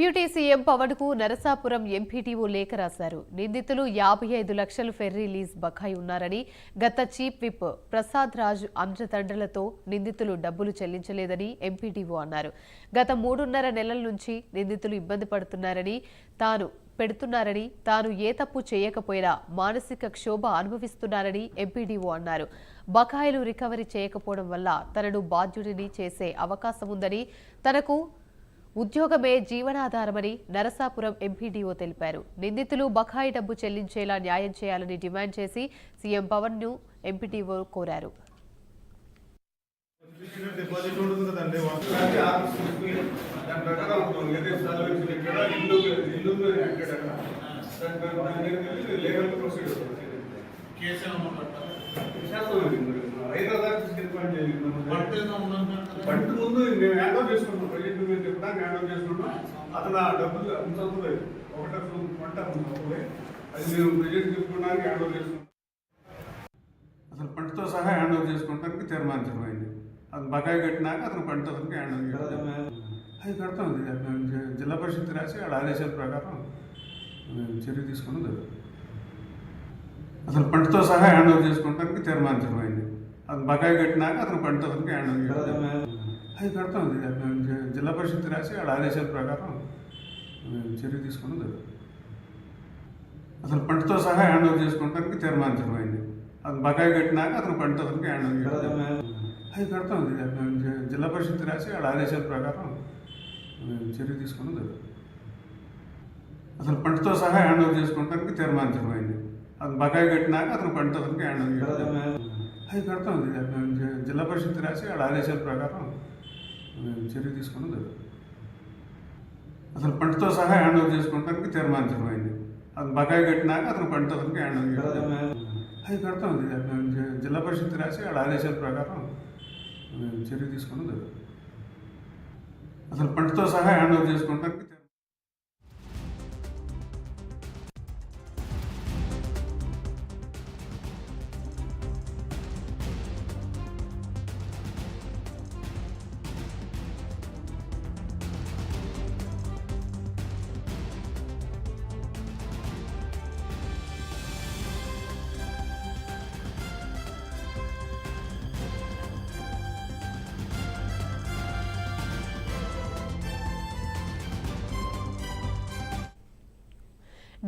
Deputy CM Pawan కు Narasapuram MPTO లేఖ రాశారు. నిందితులు 55 లక్షలు ఫెర్రీ లీజ్ బకాయి ఉన్నారని, గత చీఫ్ విప్ ప్రసాద్ రాజ్ అండదండలతో నిందితులు డబ్బులు చెల్లించలేదని ఎంపీటీఓ అన్నారు. గత 3.5 నెలల నుంచి నిందితులు ఇబ్బంది పడుతున్నారని, తాను ఏ తప్పు చేయకపోయినా మానసిక క్షోభ అనుభవిస్తున్నారని ఎంపీడీఓ అన్నారు. బకాయిలు రికవరీ చేయకపోవడం వల్ల తనను బాధ్యుడిని చేసే అవకాశం ఉందని, తనకు ఉద్యోగమే జీవనాధారమని నరసాపురం ఎంపీడీఓ తెలిపారు. నిందితులు బకాయి డబ్బు చెల్లించేలా న్యాయం చేయాలని డిమాండ్ చేసి సీఎం పవన్ ను ఎంపీడీఓ కోరారు. పంట ముందు నేను హ్యాండ్ ఓవర్ చేసుకున్నాను. ప్రజెంట్ మీద చెప్పడానికి హ్యాండ్ ఓవర్ చేసుకున్నాను. అతను ఆ డబ్బులు చదువులేదు. ఒకటే పంట అది నేను ప్రజెంట్ చెప్పుకోవడానికి హ్యాండ్ ఓవర్ చేసుకున్నాను. అసలు పంటతో సహా హ్యాండ్ ఓవర్ చేసుకోవడానికి తీర్మానించమైంది. అది బకాయి కట్టినాక అతను పంట అతనికి హ్యాండ్ ఓవర్ చేయాలి. అది కడతాం. జిల్లా పరిషత్ రాసి వాళ్ళ ఆదేశాల ప్రకారం చర్య తీసుకుని జరుగుతుంది. అసలు పంటతో సహా హ్యాండ్ ఓవర్ చేసుకోవడానికి తీర్మానించమైంది. అది బకాయి కట్టినాక అతను పంట అతనికి హ్యాండ్ ఓవర్ చేయాలి. అది కడతాం. జిల్లా పరిషత్ రాసి వాళ్ళ ఆదేశాల ప్రకారం చర్య తీసుకుని జరుగుతుంది. అసలు పంటతో సహా హ్యాండ్ ఓవర్ చేసుకోవడానికి తీర్మానించమైంది. అది బకాయి కట్టినాక అతను పంట అతనికి హ్యాండ్ ఓవర్ చేయాలి. అది కడతాం. జిల్లా పరిషత్ రాసి వాళ్ళ ఆదేశాల ప్రకారం చర్య తీసుకుని జరుగుతుంది. అసలు పంటతో సహా హ్యాండ్ ఓవర్ చేసుకోవడానికి తీర్మానించమైంది. అది బకాయి కట్టినాక అతను పంట అతనికి హ్యాండ్ ఓవర్ చేయాలి. అది కడతాం. జిల్లా పరిషత్ రాసి వాళ్ళ ఆదేశాల ప్రకారం చర్య తీసుకుని జరుగుతుంది. అసలు పంటతో సహా హ్యాండ్ ఓవర్ చేసుకోవడానికి తీర్మానించమైంది. అది బకాయి కట్టినాక అతను పంట అతనికి హ్యాండ్ ఓవర్ చేయాలి. అది కడతాం. జిల్లా పరిషత్ రాసి వాళ్ళ ఆదేశాల ప్రకారం చర్య తీసుకుని జరుగుతుంది. అసలు పంటతో సహా హ్యాండ్ ఓవర్ చేసుకోవడానికి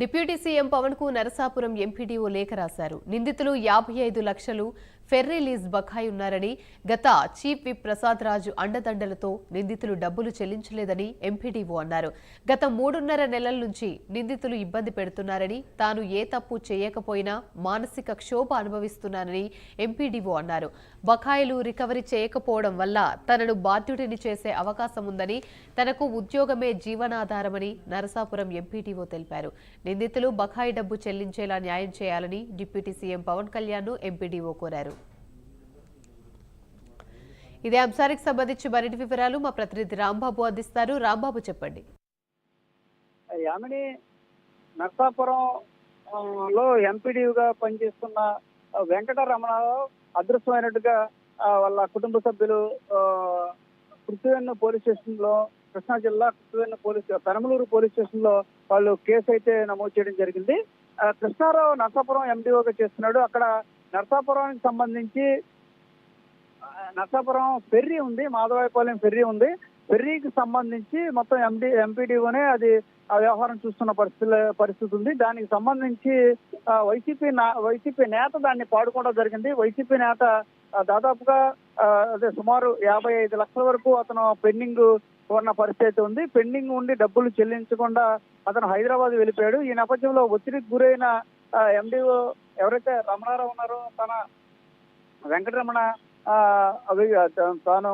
డిప్యూటీ సీఎం పవన్ కు నరసాపురం ఎంపీడీఓ లేఖ రాశారు. నిందితులు 55 లక్షలు ఫెర్రీ లీజ్ బకాయి ఉన్నారని, గత చీఫ్ విప్ ప్రసాద్ రాజు అండదండలతో నిందితులు డబ్బులు చెల్లించలేదని ఎంపీడీఓ అన్నారు. గత 3.5 నెలల నుంచి నిందితులు ఇబ్బంది పెడుతున్నారని, తాను ఏ తప్పు చేయకపోయినా మానసిక క్షోభ అనుభవిస్తున్నానని ఎంపీడీఓ అన్నారు. బకాయిలు రికవరీ చేయకపోవడం వల్ల తనను బాధ్యుడిని చేసే అవకాశం ఉందని, తనకు ఉద్యోగమే జీవనాధారమని నరసాపురం ఎంపీడీఓ తెలిపారు. నిందితులు బకాయి డబ్బు చెల్లించేలా న్యాయం చేయాలని డిప్యూటీ సీఎం పవన్ కళ్యాణ్ ను ఎంపీడీఓ కోరారు. ఇదే అంశానికి సంబంధించి మరిన్ని వివరాలు మా ప్రతినిధి రాంబాబు అందిస్తారు. రాంబాబు, చెప్పండి. యామిని నర్సాపురం లో ఎంపీడీగా పనిచేస్తున్న వెంకటరమణరావు అదృశ్యమైనట్టుగా వాళ్ళ కుటుంబ సభ్యులు కృత్తివెన్ను పోలీస్ స్టేషన్ లో, కృష్ణా జిల్లా పెనమలూరు పోలీస్ స్టేషన్ లో వాళ్ళు కేసు అయితే నమోదు చేయడం జరిగింది. కృష్ణారావు నర్సాపురం ఎండీఓగా చేస్తున్నాడు. అక్కడ నర్సాపురానికి సంబంధించి నర్సాపురం ఫెర్రీ ఉంది, మాధవాయిపాలెం ఫెర్రీ ఉంది. ఫెర్రీకి సంబంధించి మొత్తం ఎంపీడీఓనే అది ఆ వ్యవహారం చూస్తున్న పరిస్థితి ఉంది. దానికి సంబంధించి వైసీపీ నేత దాన్ని పాడుకోవడం జరిగింది. వైసీపీ నేత దాదాపుగా సుమారు 55 లక్షల వరకు అతను పెండింగ్ ఉన్న పరిస్థితి ఉంది. పెండింగ్ ఉండి డబ్బులు చెల్లించకుండా అతను హైదరాబాద్ వెళ్ళిపోయాడు. ఈ నేపథ్యంలో ఒత్తిడికి గురైన ఎండీఓ ఎవరైతే రమణారావు ఉన్నారో, తన వెంకటరమణ తాను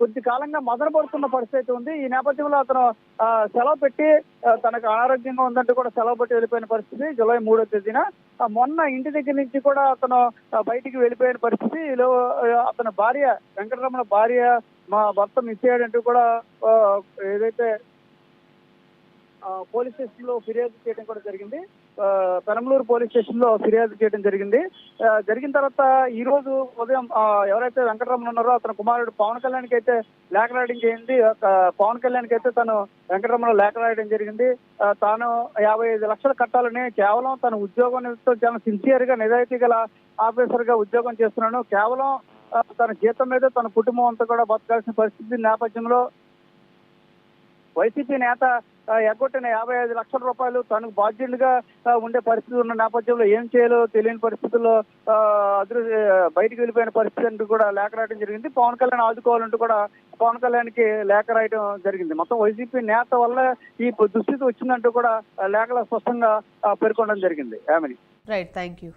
కొద్ది కాలంగా మదనపడుతున్న పరిస్థితి ఉంది. ఈ నేపథ్యంలో అతను సెలవు పెట్టి, తనకు అనారోగ్యంగా ఉందంటే కూడా సెలవు పెట్టి వెళ్ళిపోయిన పరిస్థితి. జూలై 3వ తేదీన మొన్న ఇంటి దగ్గర నుంచి కూడా అతను బయటికి వెళ్ళిపోయిన పరిస్థితి. అతని భార్య వెంకటరమణ భార్య, మా భర్త మిస్ అయ్యాడంటూ కూడా ఏదైతే పోలీస్ స్టేషన్ లో ఫిర్యాదు చేయడం కూడా జరిగింది. పెనమలూరు పోలీస్ స్టేషన్ లో ఫిర్యాదు చేయడం జరిగింది. జరిగిన తర్వాత ఈ రోజు ఉదయం ఎవరైతే వెంకటరమణ ఉన్నారో అతని కుమారుడు పవన్ కళ్యాణ్కి అయితే లేఖ రాయడం జరిగింది. పవన్ కళ్యాణ్కి అయితే తను వెంకటరమణ లేఖ రాయడం జరిగింది. తాను 55 లక్షలు కట్టాలని, కేవలం తన ఉద్యోగం చాలా సిన్సియర్ గా నిజాయితీ గల ఆఫీసర్ గా ఉద్యోగం చేస్తున్నాను, కేవలం తన జీతం మీద తన కుటుంబం అంతా కూడా బతకాల్సిన పరిస్థితి నేపథ్యంలో వైసీపీ నేత ఎగ్గొట్టిన 55 లక్షల రూపాయలు తనకు బాధ్యుడిగా ఉండే పరిస్థితి ఉన్న నేపథ్యంలో ఏం చేయాలో తెలియని పరిస్థితుల్లో బయటికి వెళ్ళిపోయిన పరిస్థితి అంటూ కూడా లేఖ రాయడం జరిగింది. పవన్ కళ్యాణ్ ఆదుకోవాలంటూ కూడా పవన్ కళ్యాణ్కి లేఖ రాయడం జరిగింది. మొత్తం వైసీపీ నేత వల్ల ఈ దుస్థితి వచ్చిందంటూ కూడా లేఖలో స్పష్టంగా పేర్కొనడం జరిగింది. Right, thank you.